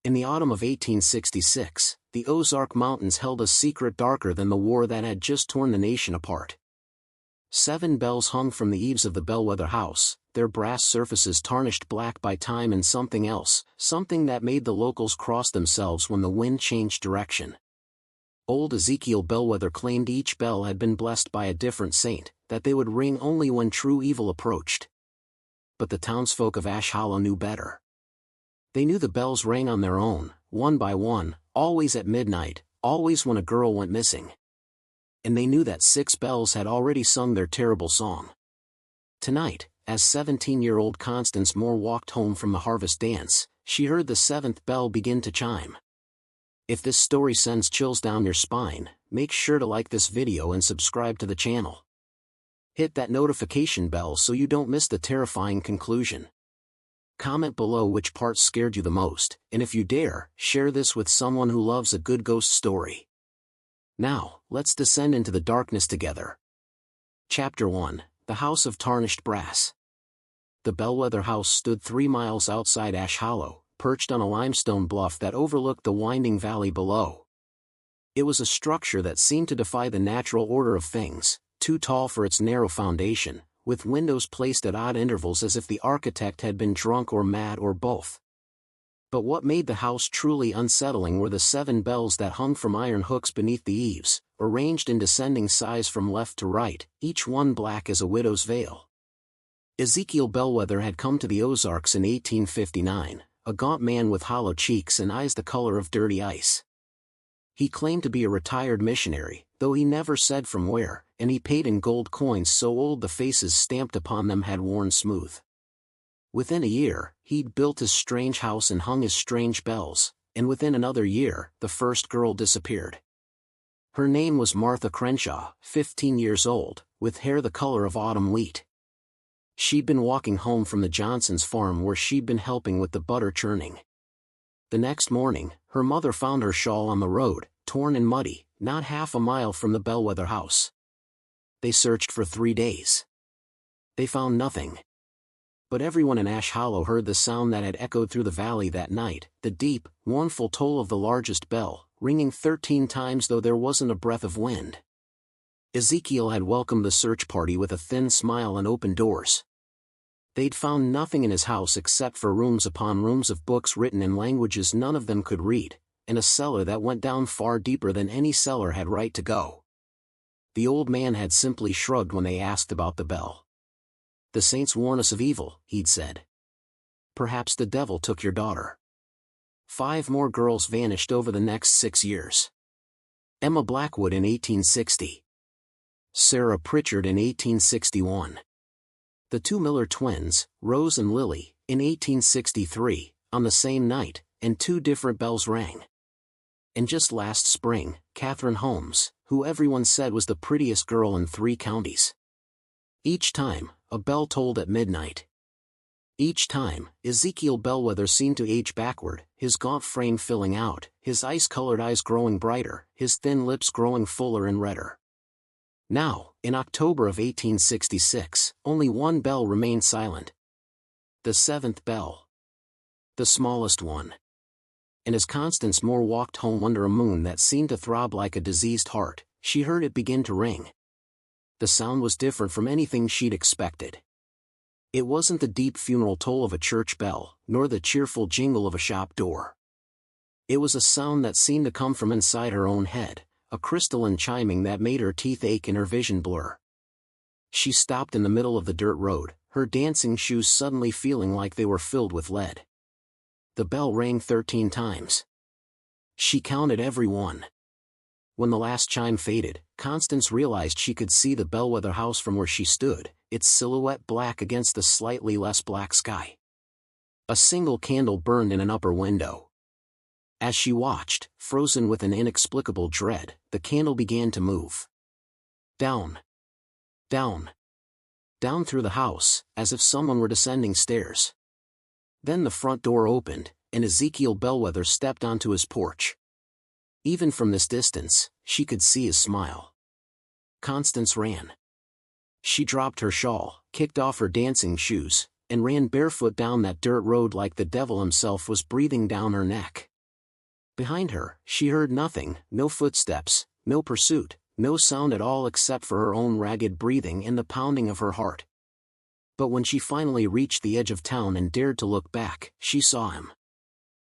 In the autumn of 1866, the Ozark Mountains held a secret darker than the war that had just torn the nation apart. 7 bells hung from the eaves of the Bellweather house, their brass surfaces tarnished black by time and something else, something that made the locals cross themselves when the wind changed direction. Old Ezekiel Bellweather claimed each bell had been blessed by a different saint, that they would ring only when true evil approached. But the townsfolk of Ash Hollow knew better. They knew the bells rang on their own, one by one, always at midnight, always when a girl went missing. And they knew that 6 bells had already sung their terrible song. Tonight, as 17-year-old Constance Moore walked home from the harvest dance, she heard the 7th bell begin to chime. If this story sends chills down your spine, make sure to like this video and subscribe to the channel. Hit that notification bell so you don't miss the terrifying conclusion. Comment below which part scared you the most, and if you dare, share this with someone who loves a good ghost story. Now, let's descend into the darkness together. Chapter 1, The House of Tarnished Brass. The Bellweather house stood 3 miles outside Ash Hollow, perched on a limestone bluff that overlooked the winding valley below. It was a structure that seemed to defy the natural order of things, too tall for its narrow foundation, with windows placed at odd intervals as if the architect had been drunk or mad or both. But what made the house truly unsettling were the 7 bells that hung from iron hooks beneath the eaves, arranged in descending size from left to right, each one black as a widow's veil. Ezekiel Bellweather had come to the Ozarks in 1859, a gaunt man with hollow cheeks and eyes the color of dirty ice. He claimed to be a retired missionary, though he never said from where, and he paid in gold coins so old the faces stamped upon them had worn smooth. Within a year, he'd built his strange house and hung his strange bells, and within another year, the first girl disappeared. Her name was Martha Crenshaw, 15 years old, with hair the color of autumn wheat. She'd been walking home from the Johnsons' farm where she'd been helping with the butter churning. The next morning, her mother found her shawl on the road, torn and muddy, not half a mile from the Bellweather house. They searched for 3 days. They found nothing. But everyone in Ash Hollow heard the sound that had echoed through the valley that night, the deep, mournful toll of the largest bell, ringing 13 times though there wasn't a breath of wind. Ezekiel had welcomed the search party with a thin smile and open doors. They'd found nothing in his house except for rooms upon rooms of books written in languages none of them could read, and a cellar that went down far deeper than any cellar had right to go. The old man had simply shrugged when they asked about the bell. "The saints warn us of evil," he'd said. "Perhaps the devil took your daughter." 5 more girls vanished over the next 6 years. Emma Blackwood in 1860. Sarah Pritchard in 1861. The 2 Miller twins, Rose and Lily, in 1863, on the same night, and 2 different bells rang. And just last spring, Catherine Holmes, who everyone said was the prettiest girl in 3 counties. Each time, a bell tolled at midnight. Each time, Ezekiel Bellweather seemed to age backward, his gaunt frame filling out, his ice-colored eyes growing brighter, his thin lips growing fuller and redder. Now, in October of 1866, only 1 bell remained silent. The 7th bell. The smallest one. And as Constance Moore walked home under a moon that seemed to throb like a diseased heart, she heard it begin to ring. The sound was different from anything she'd expected. It wasn't the deep funeral toll of a church bell, nor the cheerful jingle of a shop door. It was a sound that seemed to come from inside her own head, a crystalline chiming that made her teeth ache and her vision blur. She stopped in the middle of the dirt road, her dancing shoes suddenly feeling like they were filled with lead. The bell rang 13 times. She counted every one. When the last chime faded, Constance realized she could see the Bellweather house from where she stood, its silhouette black against the slightly less black sky. A single candle burned in an upper window. As she watched, frozen with an inexplicable dread, the candle began to move. Down. Down. Down through the house, as if someone were descending stairs. Then the front door opened, and Ezekiel Bellweather stepped onto his porch. Even from this distance, she could see his smile. Constance ran. She dropped her shawl, kicked off her dancing shoes, and ran barefoot down that dirt road like the devil himself was breathing down her neck. Behind her, she heard nothing, no footsteps, no pursuit, no sound at all except for her own ragged breathing and the pounding of her heart. But when she finally reached the edge of town and dared to look back, she saw him.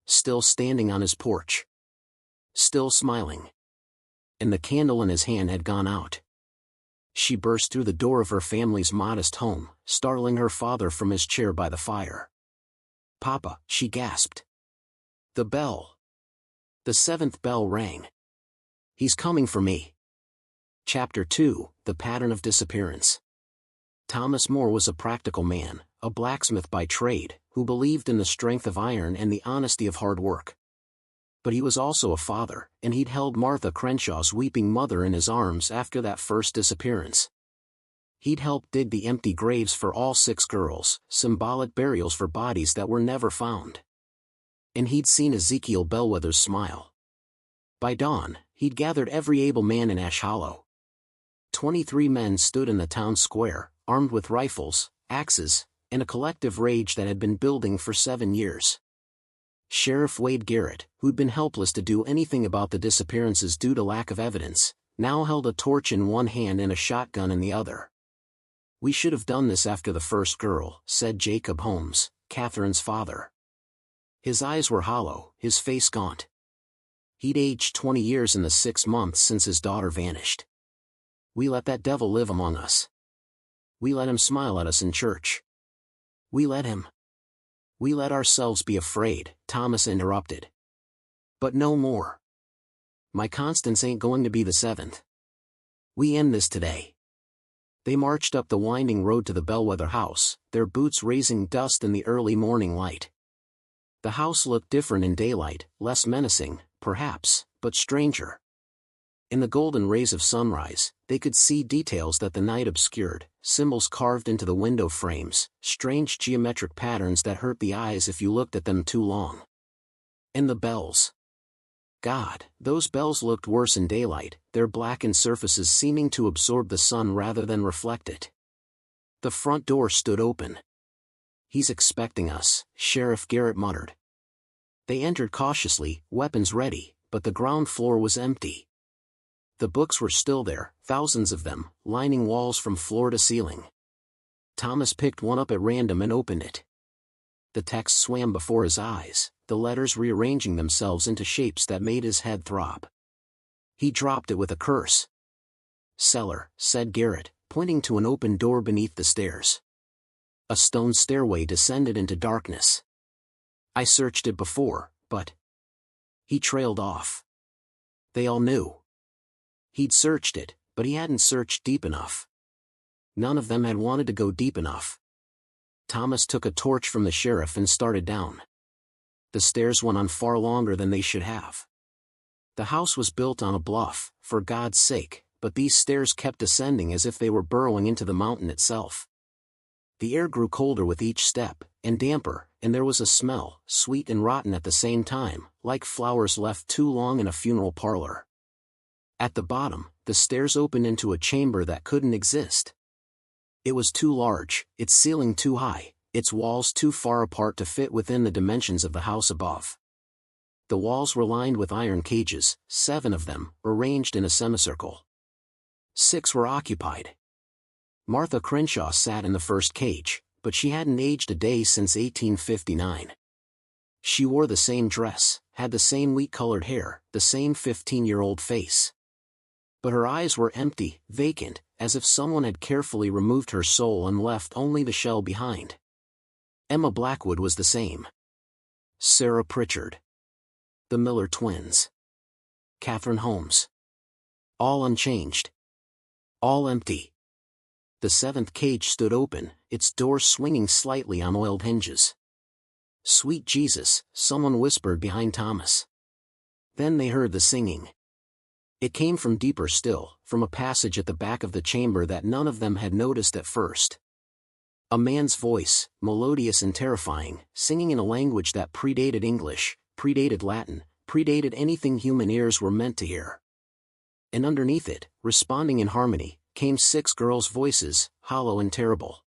Still standing on his porch. Still smiling. And the candle in his hand had gone out. She burst through the door of her family's modest home, startling her father from his chair by the fire. "Papa," she gasped. The bell. The 7th bell rang. "He's coming for me." Chapter 2, The Pattern of Disappearance. Thomas More was a practical man, a blacksmith by trade, who believed in the strength of iron and the honesty of hard work. But he was also a father, and he'd held Martha Crenshaw's weeping mother in his arms after that first disappearance. He'd helped dig the empty graves for all 6 girls, symbolic burials for bodies that were never found. And he'd seen Ezekiel Bellweather's smile. By dawn, he'd gathered every able man in Ash Hollow. 23 men stood in the town square, armed with rifles, axes, and a collective rage that had been building for 7 years. Sheriff Wade Garrett, who'd been helpless to do anything about the disappearances due to lack of evidence, now held a torch in one hand and a shotgun in the other. "We should have done this after the first girl," said Jacob Holmes, Catherine's father. His eyes were hollow, his face gaunt. He'd aged 20 years in the 6 months since his daughter vanished. "We let that devil live among us. We let him smile at us in church. We let ourselves be afraid," Thomas interrupted. "But no more. My Constance ain't going to be the 7th. We end this today." They marched up the winding road to the Bellweather house, their boots raising dust in the early morning light. The house looked different in daylight, less menacing, perhaps, but stranger. In the golden rays of sunrise, they could see details that the night obscured, symbols carved into the window frames, strange geometric patterns that hurt the eyes if you looked at them too long. And the bells. God, those bells looked worse in daylight, their blackened surfaces seeming to absorb the sun rather than reflect it. The front door stood open. "He's expecting us," Sheriff Garrett muttered. They entered cautiously, weapons ready, but the ground floor was empty. The books were still there, thousands of them, lining walls from floor to ceiling. Thomas picked one up at random and opened it. The text swam before his eyes, the letters rearranging themselves into shapes that made his head throb. He dropped it with a curse. "Cellar," said Garrett, pointing to an open door beneath the stairs. A stone stairway descended into darkness. "I searched it before, but..." He trailed off. They all knew. He'd searched it, but he hadn't searched deep enough. None of them had wanted to go deep enough. Thomas took a torch from the sheriff and started down. The stairs went on far longer than they should have. The house was built on a bluff, for God's sake, but these stairs kept descending as if they were burrowing into the mountain itself. The air grew colder with each step, and damper, and there was a smell, sweet and rotten at the same time, like flowers left too long in a funeral parlor. At the bottom, the stairs opened into a chamber that couldn't exist. It was too large, its ceiling too high, its walls too far apart to fit within the dimensions of the house above. The walls were lined with iron cages, 7 of them, arranged in a semicircle. 6 were occupied. Martha Crenshaw sat in the first cage, but she hadn't aged a day since 1859. She wore the same dress, had the same wheat-colored hair, the same 15-year-old face. But her eyes were empty, vacant, as if someone had carefully removed her soul and left only the shell behind. Emma Blackwood was the same. Sarah Pritchard. The Miller twins. Catherine Holmes. All unchanged. All empty. The 7th cage stood open, its door swinging slightly on oiled hinges. "Sweet Jesus," someone whispered behind Thomas. Then they heard the singing. It came from deeper still, from a passage at the back of the chamber that none of them had noticed at first. A man's voice, melodious and terrifying, singing in a language that predated English, predated Latin, predated anything human ears were meant to hear. And underneath it, responding in harmony, came 6 girls' voices, hollow and terrible.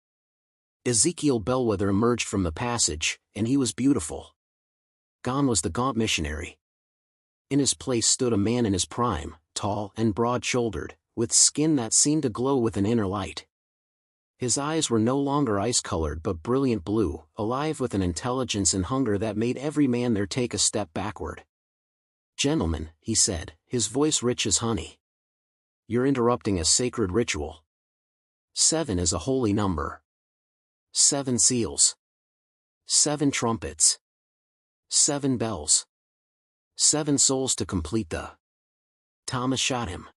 Ezekiel Bellweather emerged from the passage, and he was beautiful. Gone was the gaunt missionary. In his place stood a man in his prime, tall and broad-shouldered, with skin that seemed to glow with an inner light. His eyes were no longer ice-colored but brilliant blue, alive with an intelligence and hunger that made every man there take a step backward. "Gentlemen," he said, his voice rich as honey. "You're interrupting a sacred ritual. 7 is a holy number. 7 seals. 7 trumpets. 7 bells. 7 souls to complete the..." Thomas shot him.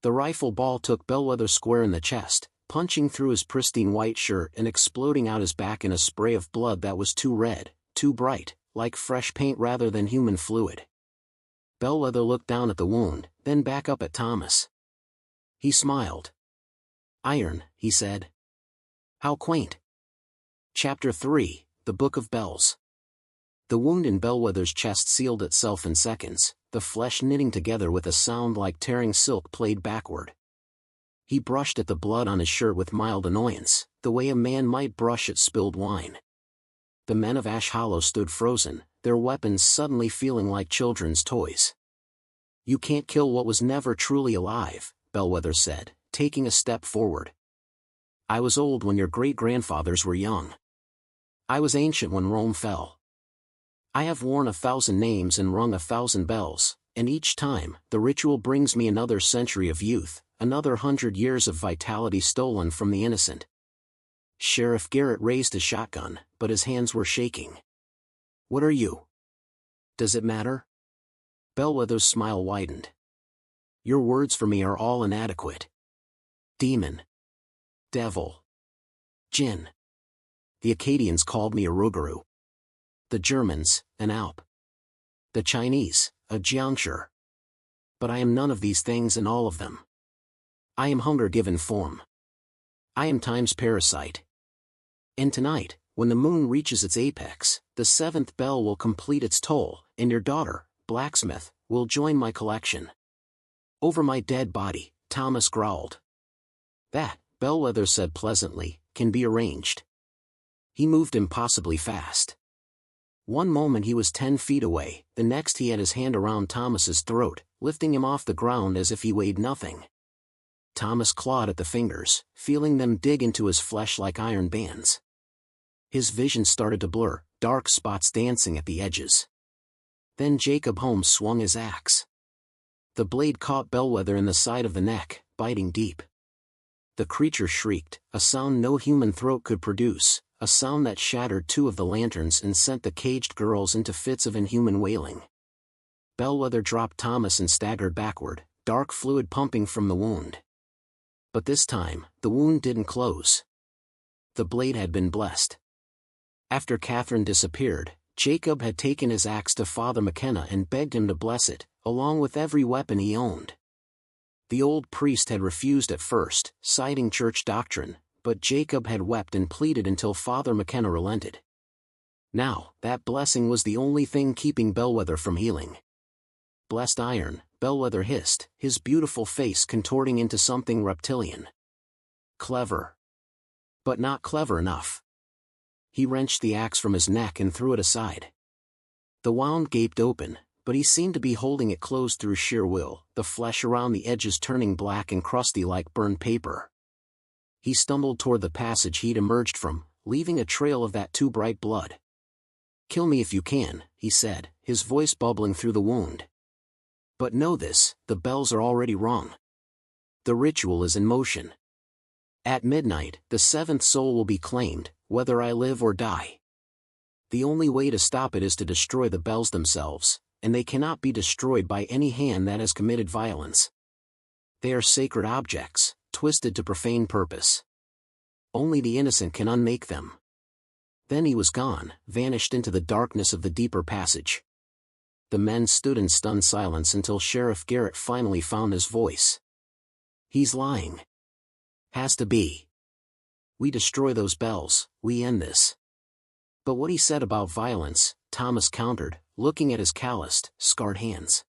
The rifle ball took Bellweather square in the chest, punching through his pristine white shirt and exploding out his back in a spray of blood that was too red, too bright, like fresh paint rather than human fluid. Bellweather looked down at the wound, then back up at Thomas. He smiled. "Iron," he said. "How quaint." Chapter 3, The Book of Bells. The wound in Bellweather's chest sealed itself in seconds, the flesh knitting together with a sound like tearing silk played backward. He brushed at the blood on his shirt with mild annoyance, the way a man might brush at spilled wine. The men of Ash Hollow stood frozen, their weapons suddenly feeling like children's toys. "You can't kill what was never truly alive," Bellweather said, taking a step forward. "I was old when your great-grandfathers were young. I was ancient when Rome fell. I have worn 1,000 names and rung 1,000 bells, and each time, the ritual brings me another century of youth, another 100 years of vitality stolen from the innocent." Sheriff Garrett raised a shotgun, but his hands were shaking. "What are you? Does it matter?" Bellweather's smile widened. "Your words for me are all inadequate. Demon. Devil. Jinn. The Acadians called me a Rougarou. The Germans, an Alp. The Chinese, a Jiangshi. But I am none of these things and all of them. I am hunger given form. I am time's parasite. And tonight, when the moon reaches its apex, the 7th bell will complete its toll, and your daughter, Blacksmith, will join my collection." "Over my dead body," Thomas growled. "That," Bellweather said pleasantly, "can be arranged." He moved impossibly fast. One moment he was 10 feet away, the next he had his hand around Thomas's throat, lifting him off the ground as if he weighed nothing. Thomas clawed at the fingers, feeling them dig into his flesh like iron bands. His vision started to blur, dark spots dancing at the edges. Then Jacob Holmes swung his axe. The blade caught Bellweather in the side of the neck, biting deep. The creature shrieked, a sound no human throat could produce, a sound that shattered 2 of the lanterns and sent the caged girls into fits of inhuman wailing. Bellweather dropped Thomas and staggered backward, dark fluid pumping from the wound. But this time, the wound didn't close. The blade had been blessed. After Catherine disappeared, Jacob had taken his axe to Father McKenna and begged him to bless it, along with every weapon he owned. The old priest had refused at first, citing church doctrine, but Jacob had wept and pleaded until Father McKenna relented. Now, that blessing was the only thing keeping Bellweather from healing. "Blessed iron," Bellweather hissed, his beautiful face contorting into something reptilian. "Clever. But not clever enough." He wrenched the axe from his neck and threw it aside. The wound gaped open, but he seemed to be holding it closed through sheer will, the flesh around the edges turning black and crusty like burned paper. He stumbled toward the passage he'd emerged from, leaving a trail of that too bright blood. "Kill me if you can," he said, his voice bubbling through the wound. "But know this, the bells are already rung. The ritual is in motion. At midnight, the 7th soul will be claimed, whether I live or die. The only way to stop it is to destroy the bells themselves, and they cannot be destroyed by any hand that has committed violence. They are sacred objects, twisted to profane purpose. Only the innocent can unmake them." Then he was gone, vanished into the darkness of the deeper passage. The men stood in stunned silence until Sheriff Garrett finally found his voice. "He's lying. Has to be. We destroy those bells, we end this." "But what he said about violence," Thomas countered, looking at his calloused, scarred hands.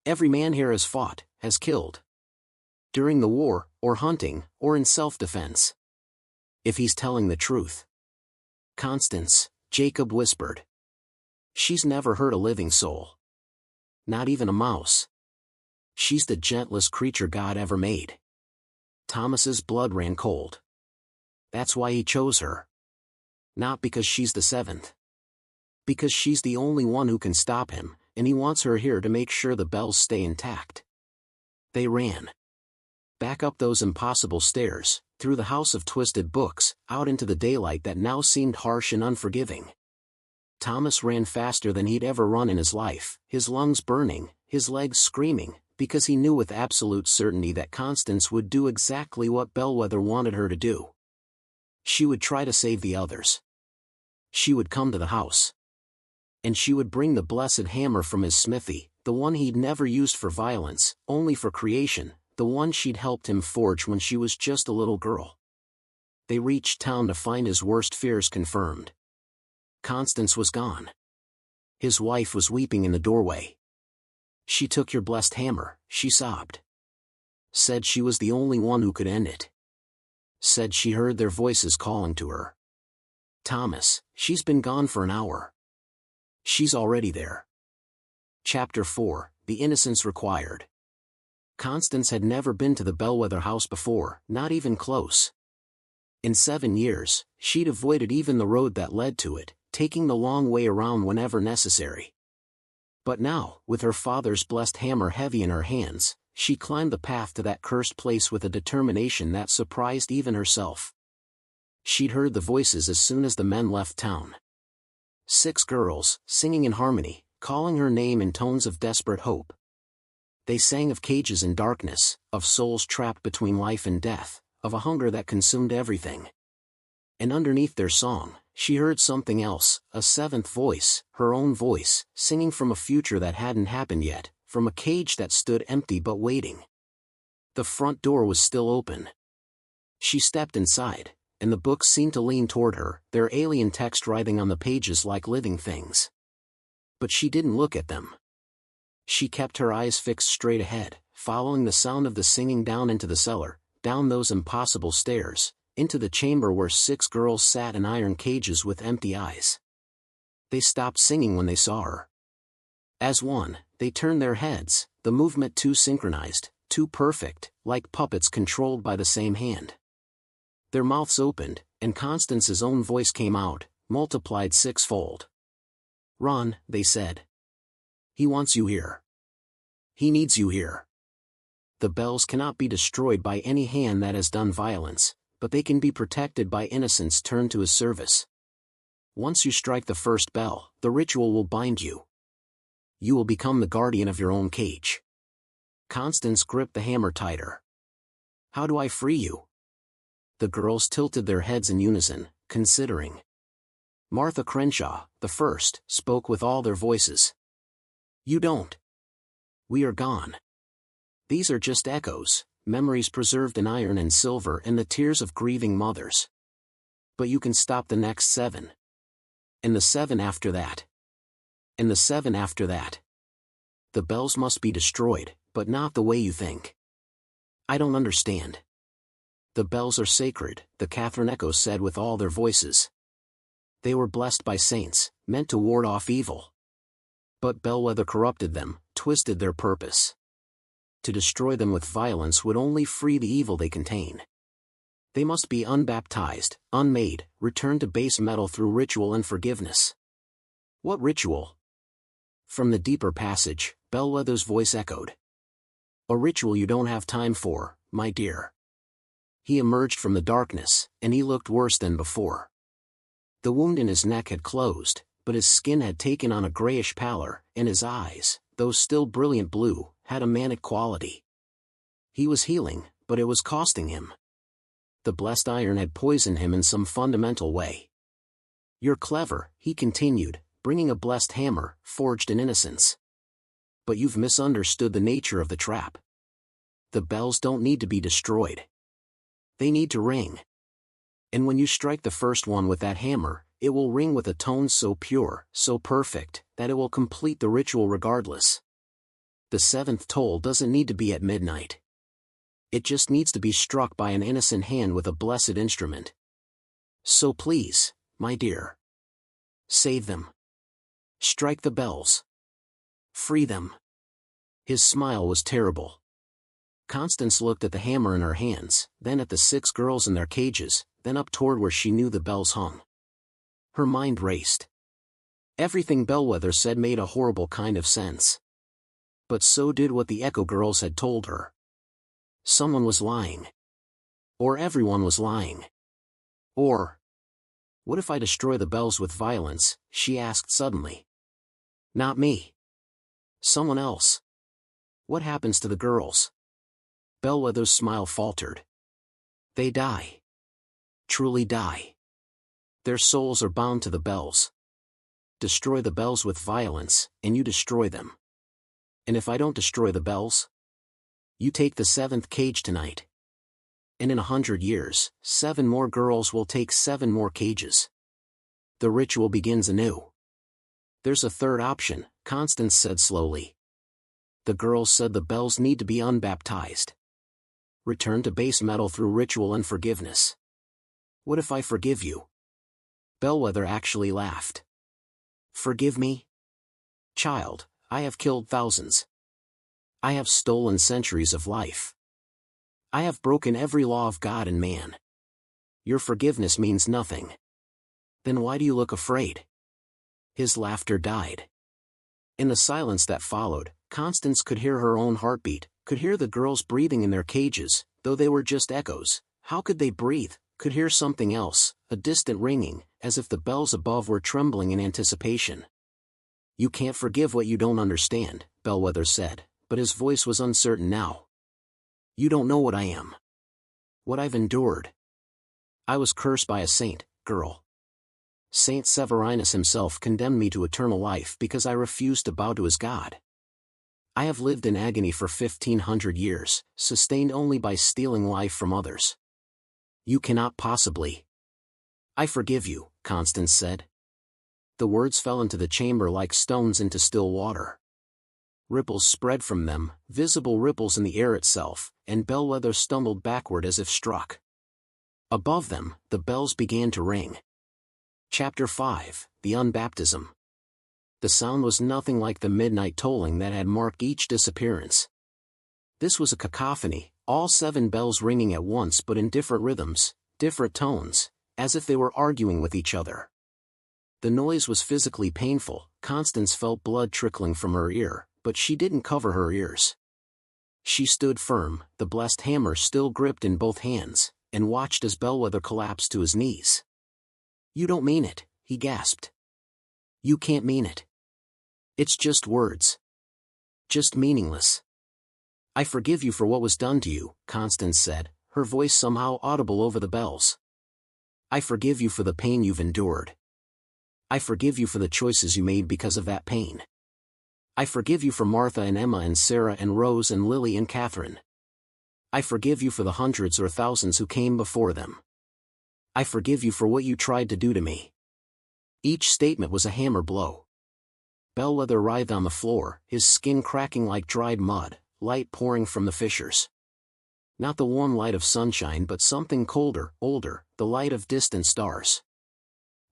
"Every man here has fought, has killed. During the war, or hunting, or in self-defense. If he's telling the truth." "Constance," Jacob whispered. "She's never hurt a living soul. Not even a mouse. She's the gentlest creature God ever made. Thomas's blood ran cold. That's why he chose her. Not because she's the seventh. Because she's the only one who can stop him, and he wants her here to make sure the bells stay intact. They ran. Back up those impossible stairs, through the house of twisted books, out into the daylight that now seemed harsh and unforgiving. Thomas ran faster than he'd ever run in his life, his lungs burning, his legs screaming, because he knew with absolute certainty that Constance would do exactly what Bellweather wanted her to do. She would try to save the others. She would come to the house. And she would bring the blessed hammer from his smithy, the one he'd never used for violence, only for creation, the one she'd helped him forge when she was just a little girl. They reached town to find his worst fears confirmed. Constance was gone. His wife was weeping in the doorway. She took your blessed hammer, she sobbed. Said she was the only one who could end it. Said she heard their voices calling to her. Thomas, she's been gone for an hour. She's already there. Chapter 4, The Innocence Required. Constance had never been to the Bellweather house before, not even close. In 7 years, she'd avoided even the road that led to it, taking the long way around whenever necessary. But now, with her father's blessed hammer heavy in her hands, she climbed the path to that cursed place with a determination that surprised even herself. She'd heard the voices as soon as the men left town. 6 girls, singing in harmony, calling her name in tones of desperate hope. They sang of cages in darkness, of souls trapped between life and death, of a hunger that consumed everything. And underneath their song, she heard something else, a 7th voice, her own voice, singing from a future that hadn't happened yet, from a cage that stood empty but waiting. The front door was still open. She stepped inside, and the books seemed to lean toward her, their alien text writhing on the pages like living things. But she didn't look at them. She kept her eyes fixed straight ahead, following the sound of the singing down into the cellar, down those impossible stairs, into the chamber where 6 girls sat in iron cages with empty eyes. They stopped singing when they saw her. As one, they turned their heads, the movement too synchronized, too perfect, like puppets controlled by the same hand. Their mouths opened, and Constance's own voice came out, multiplied 6-fold. "Run," they said. "He wants you here. He needs you here. The bells cannot be destroyed by any hand that has done violence, but they can be protected by innocence turned to his service. Once you strike the first bell, the ritual will bind you. You will become the guardian of your own cage." Constance gripped the hammer tighter. "How do I free you?" The girls tilted their heads in unison, considering. Martha Crenshaw, the first, spoke with all their voices. "You don't. We are gone. These are just echoes, memories preserved in iron and silver and the tears of grieving mothers. But you can stop the next 7. And the 7 after that. And the 7 after that. The bells must be destroyed, but not the way you think." "I don't understand." "The bells are sacred," the Catherine echoes said with all their voices. "They were blessed by saints, meant to ward off evil. But Bellweather corrupted them, twisted their purpose. To destroy them with violence would only free the evil they contain. They must be unbaptized, unmade, returned to base metal through ritual and forgiveness." "What ritual?" From the deeper passage, Bellweather's voice echoed. "A ritual you don't have time for, my dear." He emerged from the darkness, and he looked worse than before. The wound in his neck had closed, but his skin had taken on a grayish pallor, and his eyes, though still brilliant blue, had a manic quality. He was healing, but it was costing him. The blessed iron had poisoned him in some fundamental way. "You're clever," he continued, bringing a blessed hammer, forged in innocence. "But you've misunderstood the nature of the trap. The bells don't need to be destroyed. They need to ring. And when you strike the first one with that hammer, it will ring with a tone so pure, so perfect, that it will complete the ritual regardless. The 7th toll doesn't need to be at midnight. It just needs to be struck by an innocent hand with a blessed instrument. So please, my dear, save them. Strike the bells. Free them." His smile was terrible. Constance looked at the hammer in her hands, then at the 6 girls in their cages, then up toward where she knew the bells hung. Her mind raced. Everything Bellweather said made a horrible kind of sense. But so did what the Echo girls had told her. Someone was lying. Or everyone was lying. Or, what if I destroy the bells with violence? She asked suddenly. Not me. Someone else. What happens to the girls? Bellweather's smile faltered. They die. Truly die. Their souls are bound to the bells. Destroy the bells with violence, and you destroy them. And if I don't destroy the bells? You take the 7th cage tonight. And in 100 years, 7 more girls will take 7 more cages. The ritual begins anew. There's a third option, Constance said slowly. The girls said the bells need to be unbaptized. Return to base metal through ritual and forgiveness. What if I forgive you? Bellweather actually laughed. Forgive me? Child, I have killed thousands. I have stolen centuries of life. I have broken every law of God and man. Your forgiveness means nothing. Then why do you look afraid? His laughter died. In the silence that followed, Constance could hear her own heartbeat, could hear the girls breathing in their cages, though they were just echoes. How could they breathe? Could hear something else, a distant ringing, as if the bells above were trembling in anticipation. You can't forgive what you don't understand, Bellweather said, but his voice was uncertain now. You don't know what I am. What I've endured. I was cursed by a saint, girl. Saint Severinus himself condemned me to eternal life because I refused to bow to his God. I have lived in agony for 1,500 years, sustained only by stealing life from others. You cannot possibly. I forgive you, Constance said. The words fell into the chamber like stones into still water. Ripples spread from them, visible ripples in the air itself, and Bellweather stumbled backward as if struck. Above them, the bells began to ring. Chapter 5, The Unbaptism. The sound was nothing like the midnight tolling that had marked each disappearance. This was a cacophony, all 7 bells ringing at once but in different rhythms, different tones, as if they were arguing with each other. The noise was physically painful. Constance felt blood trickling from her ear, but she didn't cover her ears. She stood firm, the blessed hammer still gripped in both hands, and watched as Bellweather collapsed to his knees. You don't mean it, he gasped. You can't mean it. It's just words. Just meaningless. I forgive you for what was done to you, Constance said, her voice somehow audible over the bells. I forgive you for the pain you've endured. I forgive you for the choices you made because of that pain. I forgive you for Martha and Emma and Sarah and Rose and Lily and Catherine. I forgive you for the hundreds or thousands who came before them. I forgive you for what you tried to do to me. Each statement was a hammer blow. Bellweather writhed on the floor, his skin cracking like dried mud, light pouring from the fissures. Not the warm light of sunshine but something colder, older, the light of distant stars.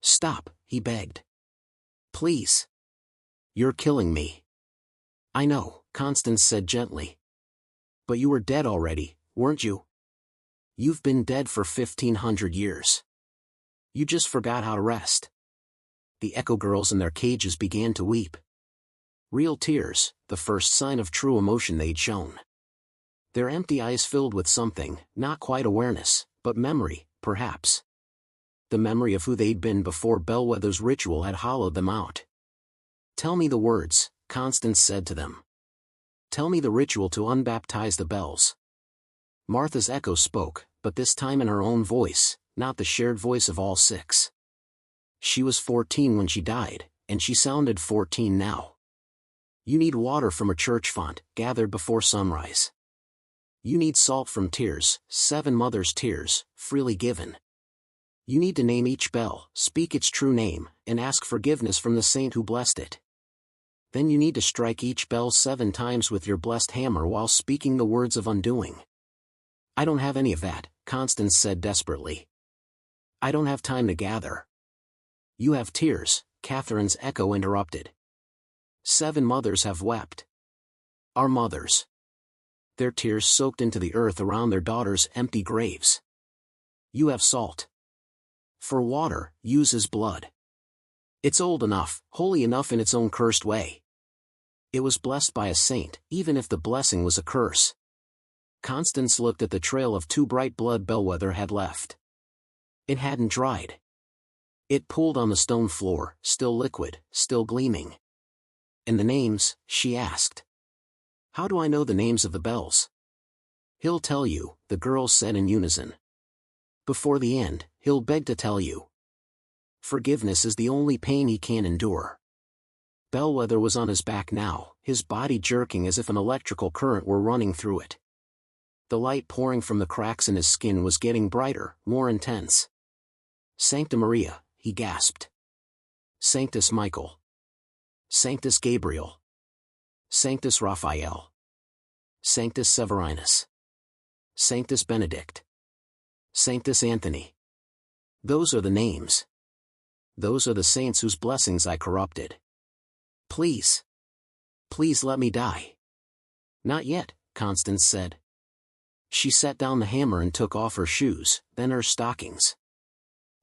Stop, he begged. Please. You're killing me. I know, Constance said gently. But you were dead already, weren't you? You've been dead for 1,500 years. You just forgot how to rest. The Echo girls in their cages began to weep. Real tears, the first sign of true emotion they'd shown. Their empty eyes filled with something, not quite awareness, but memory, perhaps. The memory of who they'd been before Bellweather's ritual had hollowed them out. Tell me the words, Constance said to them. Tell me the ritual to unbaptize the bells. Martha's echo spoke, but this time in her own voice, not the shared voice of all 6. She was 14 when she died, and she sounded 14 now. You need water from a church font, gathered before sunrise. You need salt from tears, 7 mothers' tears, freely given. You need to name each bell, speak its true name, and ask forgiveness from the saint who blessed it. Then you need to strike each bell 7 times with your blessed hammer while speaking the words of undoing. I don't have any of that, Constance said desperately. I don't have time to gather. You have tears, Catherine's echo interrupted. 7 mothers have wept. Our mothers. Their tears soaked into the earth around their daughters' empty graves. You have salt. For water, use his blood. It's old enough, holy enough in its own cursed way. It was blessed by a saint, even if the blessing was a curse. Constance looked at the trail of too bright blood Bellweather had left. It hadn't dried. It pooled on the stone floor, still liquid, still gleaming. And the names, she asked. How do I know the names of the bells? He'll tell you, the girls said in unison. Before the end, he'll beg to tell you. Forgiveness is the only pain he can endure. Bellweather was on his back now, his body jerking as if an electrical current were running through it. The light pouring from the cracks in his skin was getting brighter, more intense. Sancta Maria, he gasped. Sanctus Michael. Sanctus Gabriel. Sanctus Raphael. Sanctus Severinus. Sanctus Benedict. Sanctus Anthony. Those are the names. Those are the saints whose blessings I corrupted. Please. Please let me die. Not yet, Constance said. She set down the hammer and took off her shoes, then her stockings.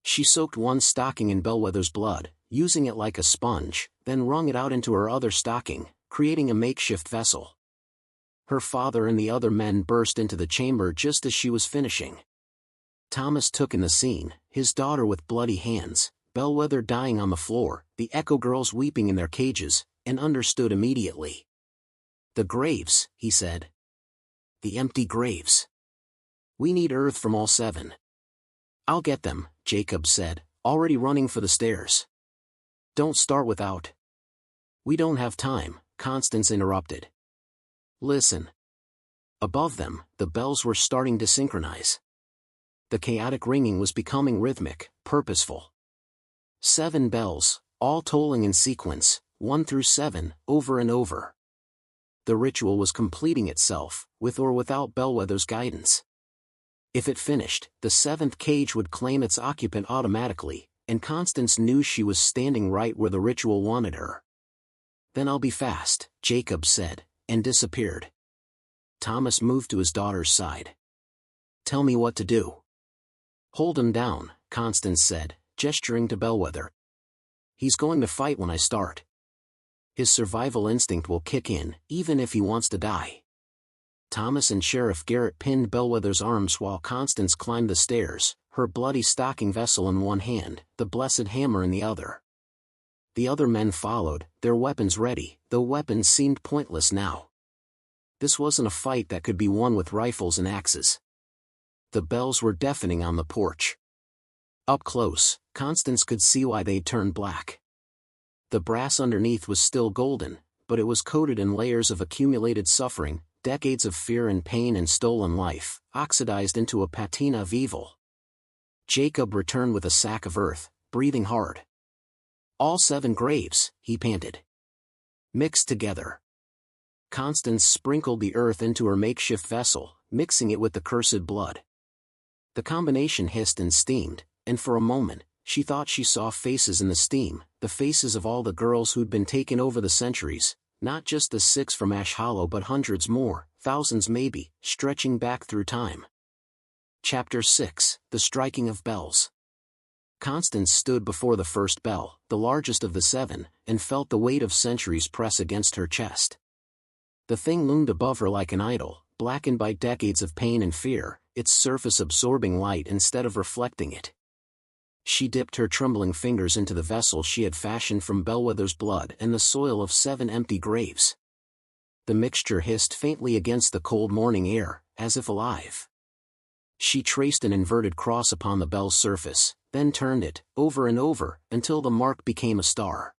She soaked one stocking in Bellweather's blood, using it like a sponge, then wrung it out into her other stocking, creating a makeshift vessel. Her father and the other men burst into the chamber just as she was finishing. Thomas took in the scene, his daughter with bloody hands, Bellweather dying on the floor, the Echo girls weeping in their cages, and understood immediately. The graves, he said. The empty graves. We need earth from all seven. I'll get them, Jacob said, already running for the stairs. Don't start without. We don't have time, Constance interrupted. Listen. Above them, the bells were starting to synchronize. The chaotic ringing was becoming rhythmic, purposeful. 7 bells, all tolling in sequence, 1 through 7, over and over. The ritual was completing itself, with or without Bellweather's guidance. If it finished, the 7th cage would claim its occupant automatically, and Constance knew she was standing right where the ritual wanted her. Then I'll be fast, Jacob said, and disappeared. Thomas moved to his daughter's side. Tell me what to do. Hold him down, Constance said, gesturing to Bellweather. He's going to fight when I start. His survival instinct will kick in, even if he wants to die. Thomas and Sheriff Garrett pinned Bellweather's arms while Constance climbed the stairs, her bloody stocking vessel in one hand, the blessed hammer in the other. The other men followed, their weapons ready, though weapons seemed pointless now. This wasn't a fight that could be won with rifles and axes. The bells were deafening on the porch. Up close, Constance could see why they'd turned black. The brass underneath was still golden, but it was coated in layers of accumulated suffering, decades of fear and pain and stolen life, oxidized into a patina of evil. Jacob returned with a sack of earth, breathing hard. All 7 graves, he panted. Mixed together. Constance sprinkled the earth into her makeshift vessel, mixing it with the cursed blood. The combination hissed and steamed, and for a moment, she thought she saw faces in the steam, the faces of all the girls who'd been taken over the centuries, not just the 6 from Ash Hollow but hundreds more, thousands maybe, stretching back through time. Chapter 6, The Striking of Bells. Constance stood before the first bell, the largest of the 7, and felt the weight of centuries press against her chest. The thing loomed above her like an idol, blackened by decades of pain and fear, its surface absorbing light instead of reflecting it. She dipped her trembling fingers into the vessel she had fashioned from Bellweather's blood and the soil of 7 empty graves. The mixture hissed faintly against the cold morning air, as if alive. She traced an inverted cross upon the bell's surface, then turned it, over and over, until the mark became a star.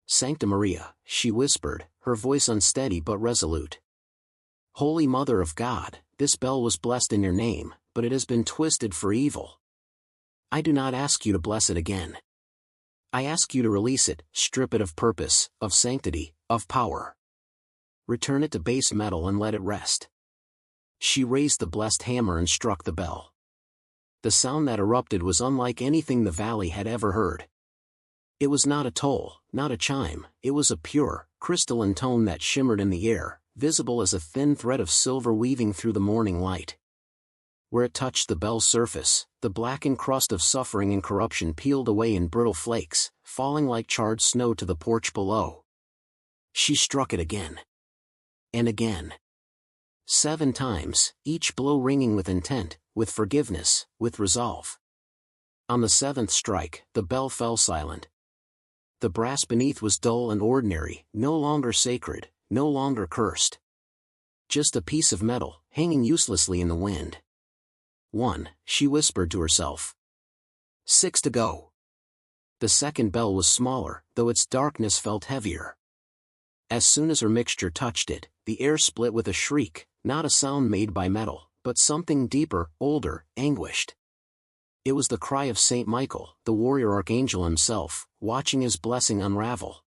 Sancta Maria, she whispered, her voice unsteady but resolute. Holy Mother of God, this bell was blessed in your name, but it has been twisted for evil. I do not ask you to bless it again. I ask you to release it, strip it of purpose, of sanctity, of power. Return it to base metal and let it rest. She raised the blessed hammer and struck the bell. The sound that erupted was unlike anything the valley had ever heard. It was not a toll, not a chime, it was a pure, crystalline tone that shimmered in the air, visible as a thin thread of silver weaving through the morning light. Where it touched the bell's surface, the blackened crust of suffering and corruption peeled away in brittle flakes, falling like charred snow to the porch below. She struck it again. And again. 7 times, each blow ringing with intent, with forgiveness, with resolve. On the 7th strike, the bell fell silent. The brass beneath was dull and ordinary, no longer sacred, no longer cursed. Just a piece of metal, hanging uselessly in the wind. 1, she whispered to herself. 6 to go. The second bell was smaller, though its darkness felt heavier. As soon as her mixture touched it, the air split with a shriek, not a sound made by metal, but something deeper, older, anguished. It was the cry of Saint Michael, the warrior archangel himself, watching his blessing unravel.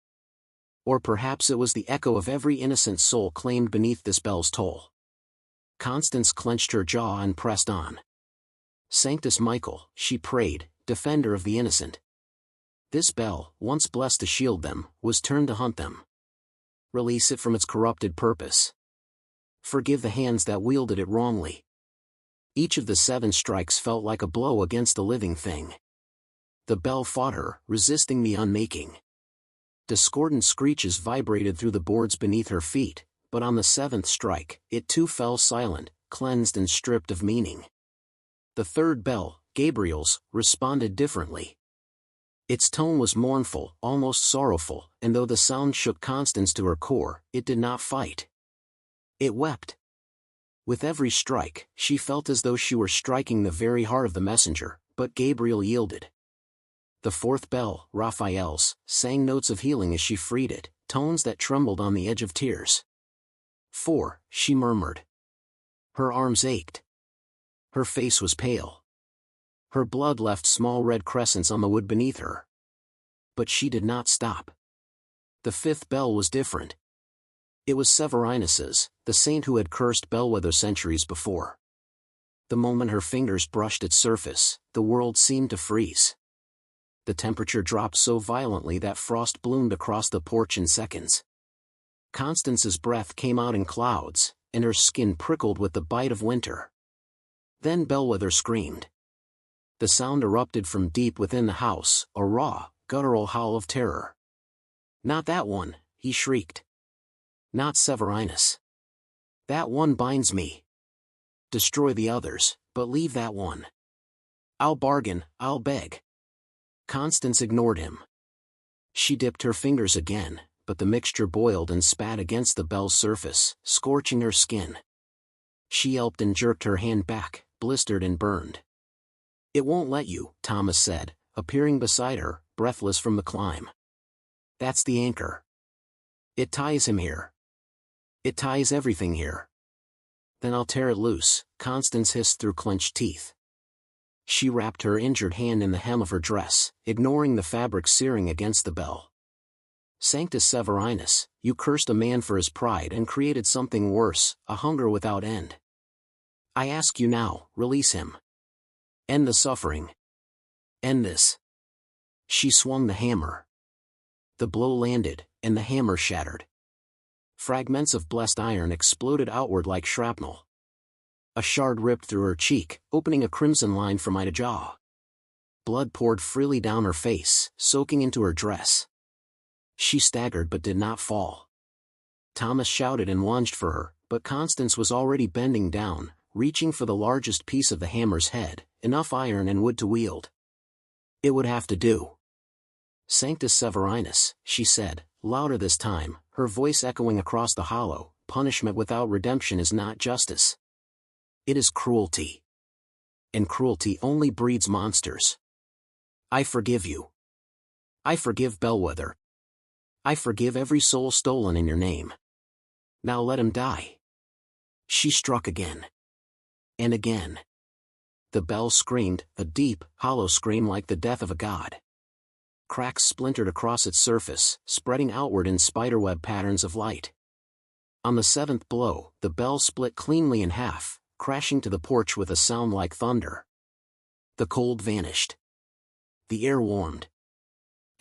Or perhaps it was the echo of every innocent soul claimed beneath this bell's toll. Constance clenched her jaw and pressed on. Sanctus Michael, she prayed, defender of the innocent. This bell, once blessed to shield them, was turned to hunt them. Release it from its corrupted purpose. Forgive the hands that wielded it wrongly. Each of the 7 strikes felt like a blow against the living thing. The bell fought her, resisting the unmaking. Discordant screeches vibrated through the boards beneath her feet, but on the 7th strike, it too fell silent, cleansed and stripped of meaning. The 3rd bell, Gabriel's, responded differently. Its tone was mournful, almost sorrowful, and though the sound shook Constance to her core, it did not fight. It wept. With every strike, she felt as though she were striking the very heart of the messenger, but Gabriel yielded. The 4th bell, Raphael's, sang notes of healing as she freed it, tones that trembled on the edge of tears. 4, she murmured. Her arms ached. Her face was pale. Her blood left small red crescents on the wood beneath her. But she did not stop. The 5th bell was different. It was Severinus's, the saint who had cursed Bellweather centuries before. The moment her fingers brushed its surface, the world seemed to freeze. The temperature dropped so violently that frost bloomed across the porch in seconds. Constance's breath came out in clouds, and her skin prickled with the bite of winter. Then Bellweather screamed. The sound erupted from deep within the house, a raw, guttural howl of terror. Not that one, he shrieked. Not Severinus. That one binds me. Destroy the others, but leave that one. I'll bargain, I'll beg. Constance ignored him. She dipped her fingers again, but the mixture boiled and spat against the bell's surface, scorching her skin. She yelped and jerked her hand back, blistered and burned. It won't let you, Thomas said, appearing beside her, breathless from the climb. That's the anchor. It ties him here. It ties everything here. Then I'll tear it loose, Constance hissed through clenched teeth. She wrapped her injured hand in the hem of her dress, ignoring the fabric searing against the bell. Sanctus Severinus, you cursed a man for his pride and created something worse, a hunger without end. I ask you now, release him. End the suffering. End this. She swung the hammer. The blow landed, and the hammer shattered. Fragments of blessed iron exploded outward like shrapnel. A shard ripped through her cheek, opening a crimson line from eye to jaw. Blood poured freely down her face, soaking into her dress. She staggered but did not fall. Thomas shouted and lunged for her, but Constance was already bending down, reaching for the largest piece of the hammer's head, enough iron and wood to wield. It would have to do. Sanctus Severinus, she said, louder this time, her voice echoing across the hollow, punishment without redemption is not justice. It is cruelty. And cruelty only breeds monsters. I forgive you. I forgive Bellweather. I forgive every soul stolen in your name. Now let him die. She struck again. And again. The bell screamed, a deep, hollow scream like the death of a god. Cracks splintered across its surface, spreading outward in spiderweb patterns of light. On the 7th blow, the bell split cleanly in half, crashing to the porch with a sound like thunder. The cold vanished. The air warmed.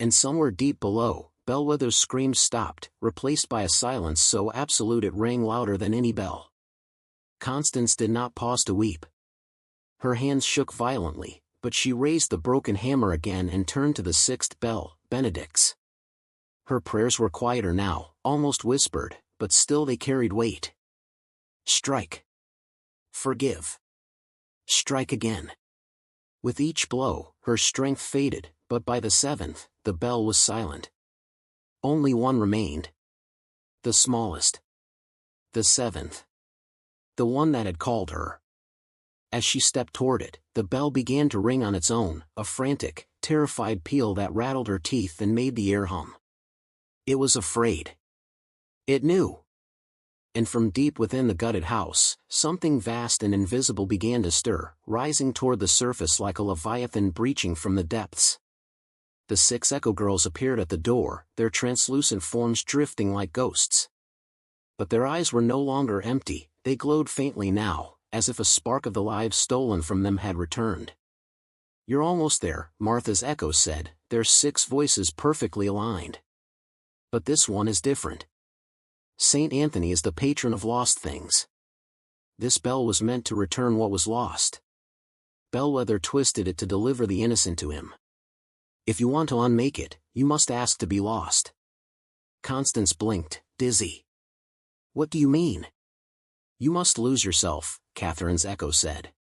And somewhere deep below, Bellweather's screams stopped, replaced by a silence so absolute it rang louder than any bell. Constance did not pause to weep. Her hands shook violently, but she raised the broken hammer again and turned to the sixth bell, Benedict's. Her prayers were quieter now, almost whispered, but still they carried weight. Strike. Forgive. Strike again. With each blow, her strength faded, but by the seventh, the bell was silent. Only one remained. The smallest. The seventh. The one that had called her. As she stepped toward it, the bell began to ring on its own, a frantic, terrified peal that rattled her teeth and made the air hum. It was afraid. It knew. And from deep within the gutted house, something vast and invisible began to stir, rising toward the surface like a leviathan breaching from the depths. The 6 echo girls appeared at the door, their translucent forms drifting like ghosts. But their eyes were no longer empty, they glowed faintly now, as if a spark of the lives stolen from them had returned. "You're almost there," Martha's echo said, their 6 voices perfectly aligned. "But this one is different. Saint Anthony is the patron of lost things. This bell was meant to return what was lost. Bellweather twisted it to deliver the innocent to him. If you want to unmake it, you must ask to be lost." Constance blinked, dizzy. "What do you mean?" "You must lose yourself," Catherine's echo said.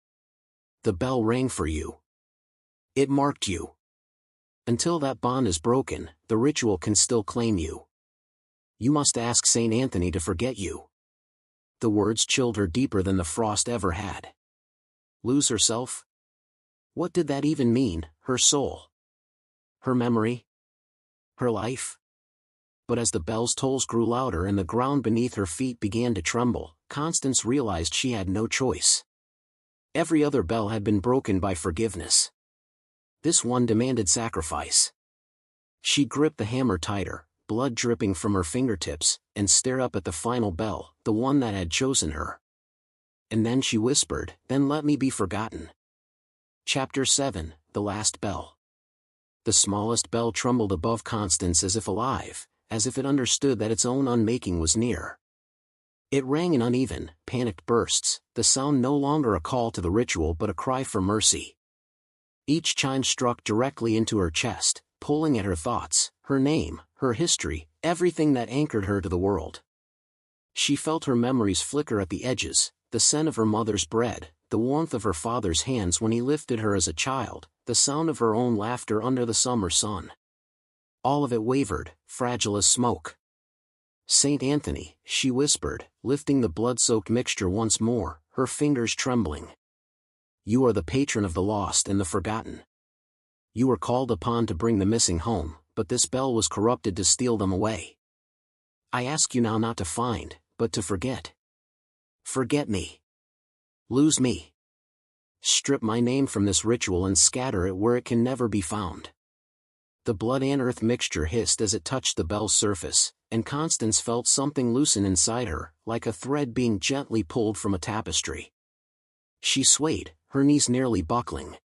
"The bell rang for you. It marked you. Until that bond is broken, the ritual can still claim you. You must ask Saint Anthony to forget you." The words chilled her deeper than the frost ever had. Lose herself? What did that even mean, her soul? Her memory? Her life? But as the bell's tolls grew louder and the ground beneath her feet began to tremble, Constance realized she had no choice. Every other bell had been broken by forgiveness. This one demanded sacrifice. She gripped the hammer tighter, blood dripping from her fingertips, and stared up at the final bell, the one that had chosen her. And then she whispered, "Then let me be forgotten." Chapter 7, The Last Bell. The smallest bell trembled above Constance as if alive, as if it understood that its own unmaking was near. It rang in uneven, panicked bursts, the sound no longer a call to the ritual but a cry for mercy. Each chime struck directly into her chest, pulling at her thoughts, her name, her history, everything that anchored her to the world. She felt her memories flicker at the edges, the scent of her mother's bread, the warmth of her father's hands when he lifted her as a child, the sound of her own laughter under the summer sun. All of it wavered, fragile as smoke. "Saint Anthony," she whispered, lifting the blood-soaked mixture once more, her fingers trembling. "You are the patron of the lost and the forgotten. You were called upon to bring the missing home, but this bell was corrupted to steal them away. I ask you now not to find, but to forget. Forget me. Lose me. Strip my name from this ritual and scatter it where it can never be found." The blood and earth mixture hissed as it touched the bell's surface, and Constance felt something loosen inside her, like a thread being gently pulled from a tapestry. She swayed, her knees nearly buckling.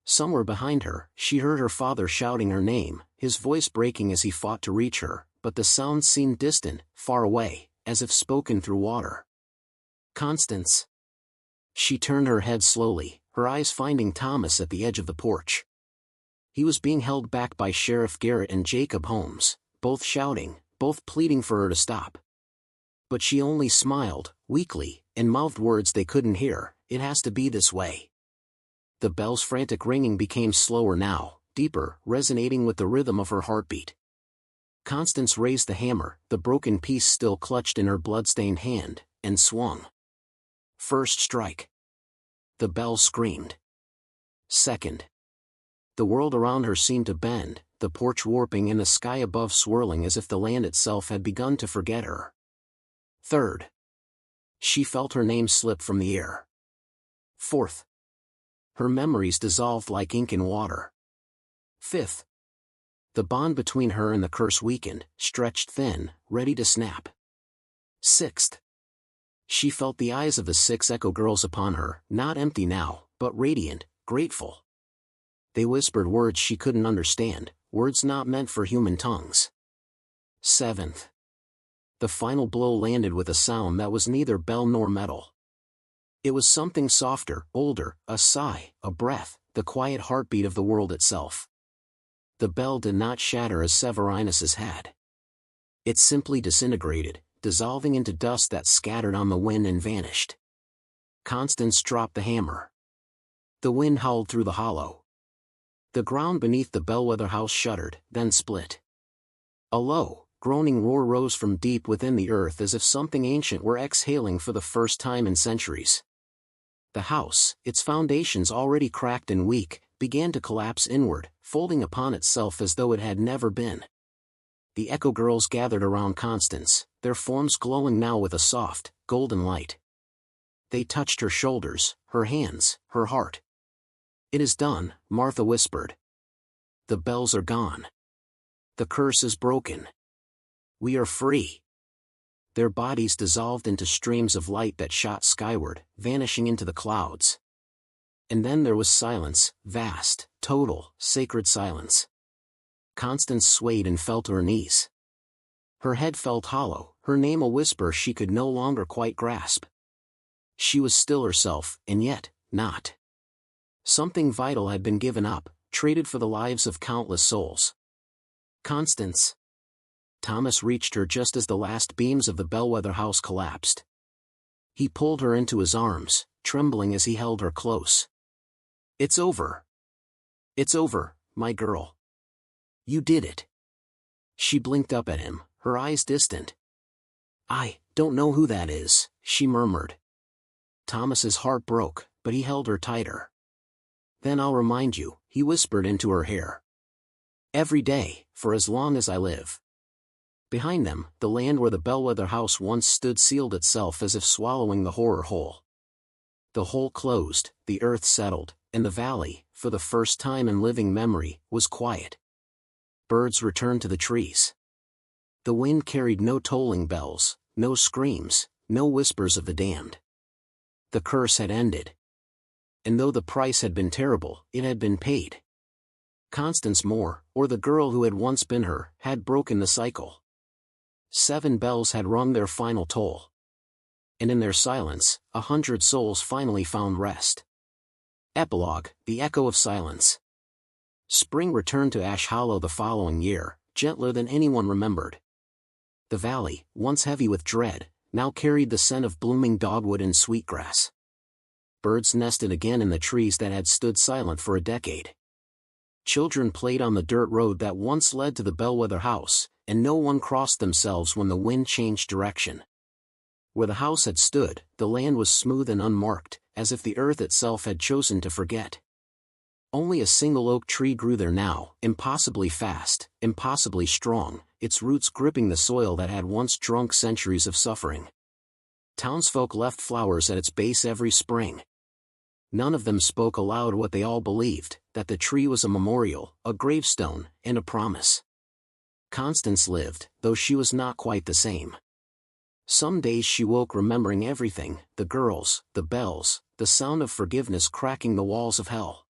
Somewhere behind her, she heard her father shouting her name, his voice breaking as he fought to reach her, but the sound seemed distant, far away, as if spoken through water. "Constance." She turned her head slowly, her eyes finding Thomas at the edge of the porch. He was being held back by Sheriff Garrett and Jacob Holmes, both shouting, both pleading for her to stop. But she only smiled, weakly, and mouthed words they couldn't hear. "It has to be this way." The bell's frantic ringing became slower now, deeper, resonating with the rhythm of her heartbeat. Constance raised the hammer, the broken piece still clutched in her blood-stained hand, and swung. First strike. The bell screamed. Second. The world around her seemed to bend, the porch warping and the sky above swirling as if the land itself had begun to forget her. Third. She felt her name slip from the air. Fourth. Her memories dissolved like ink in water. Fifth. The bond between her and the curse weakened, stretched thin, ready to snap. Sixth. She felt the eyes of the 6 echo girls upon her, not empty now, but radiant, grateful. They whispered words she couldn't understand, words not meant for human tongues. Seventh. The final blow landed with a sound that was neither bell nor metal. It was something softer, older, a sigh, a breath, the quiet heartbeat of the world itself. The bell did not shatter as Severinus's had. It simply disintegrated, dissolving into dust that scattered on the wind and vanished. Constance dropped the hammer. The wind howled through the hollow. The ground beneath the Bellweather house shuddered, then split. A low, groaning roar rose from deep within the earth as if something ancient were exhaling for the first time in centuries. The house, its foundations already cracked and weak, began to collapse inward, folding upon itself as though it had never been. The Echo girls gathered around Constance, their forms glowing now with a soft, golden light. They touched her shoulders, her hands, her heart. "It is done," Martha whispered. "The bells are gone. The curse is broken. We are free." Their bodies dissolved into streams of light that shot skyward, vanishing into the clouds. And then there was silence, vast, total, sacred silence. Constance swayed and fell to her knees. Her head felt hollow, her name a whisper she could no longer quite grasp. She was still herself, and yet, not. Something vital had been given up, traded for the lives of countless souls. "Constance." Thomas reached her just as the last beams of the Bellweather house collapsed. He pulled her into his arms, trembling as he held her close. "It's over. It's over, my girl. You did it." She blinked up at him, her eyes distant. "I don't know who that is," she murmured. Thomas's heart broke, but he held her tighter. "Then I'll remind you," he whispered into her hair. "Every day, for as long as I live." Behind them, the land where the Bellweather house once stood sealed itself as if swallowing the horror whole. The hole closed, the earth settled, and the valley, for the first time in living memory, was quiet. Birds returned to the trees. The wind carried no tolling bells, no screams, no whispers of the damned. The curse had ended. And though the price had been terrible, it had been paid. Constance Moore, or the girl who had once been her, had broken the cycle. 7 bells had rung their final toll. And in their silence, 100 souls finally found rest. Epilogue, the echo of silence. Spring returned to Ash Hollow the following year, gentler than anyone remembered. The valley, once heavy with dread, now carried the scent of blooming dogwood and sweetgrass. Birds nested again in the trees that had stood silent for a decade. Children played on the dirt road that once led to the Bellweather house, and no one crossed themselves when the wind changed direction. Where the house had stood, the land was smooth and unmarked, as if the earth itself had chosen to forget. Only a single oak tree grew there now, impossibly fast, impossibly strong, its roots gripping the soil that had once drunk centuries of suffering. Townsfolk left flowers at its base every spring. None of them spoke aloud what they all believed, that the tree was a memorial, a gravestone, and a promise. Constance lived, though she was not quite the same. Some days she woke remembering everything, the girls, the bells, the sound of forgiveness cracking the walls of hell.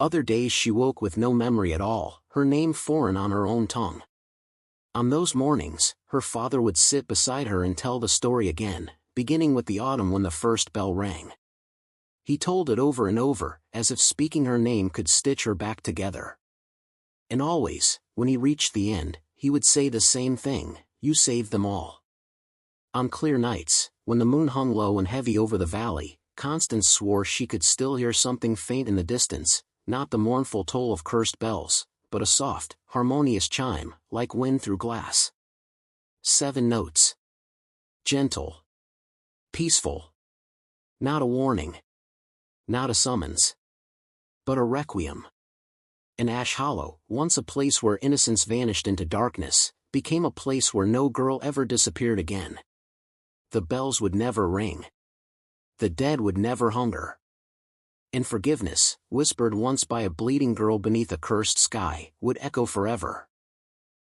Other days she woke with no memory at all, her name foreign on her own tongue. On those mornings, her father would sit beside her and tell the story again, beginning with the autumn when the first bell rang. He told it over and over, as if speaking her name could stitch her back together. And always, when he reached the end, he would say the same thing: "You saved them all." On clear nights, when the moon hung low and heavy over the valley, Constance swore she could still hear something faint in the distance, not the mournful toll of cursed bells, but a soft, harmonious chime, like wind through glass. 7 notes. Gentle. Peaceful. Not a warning. Not a summons. But a requiem. And Ash Hollow, once a place where innocence vanished into darkness, became a place where no girl ever disappeared again. The bells would never ring. The dead would never hunger. And forgiveness, whispered once by a bleeding girl beneath a cursed sky, would echo forever.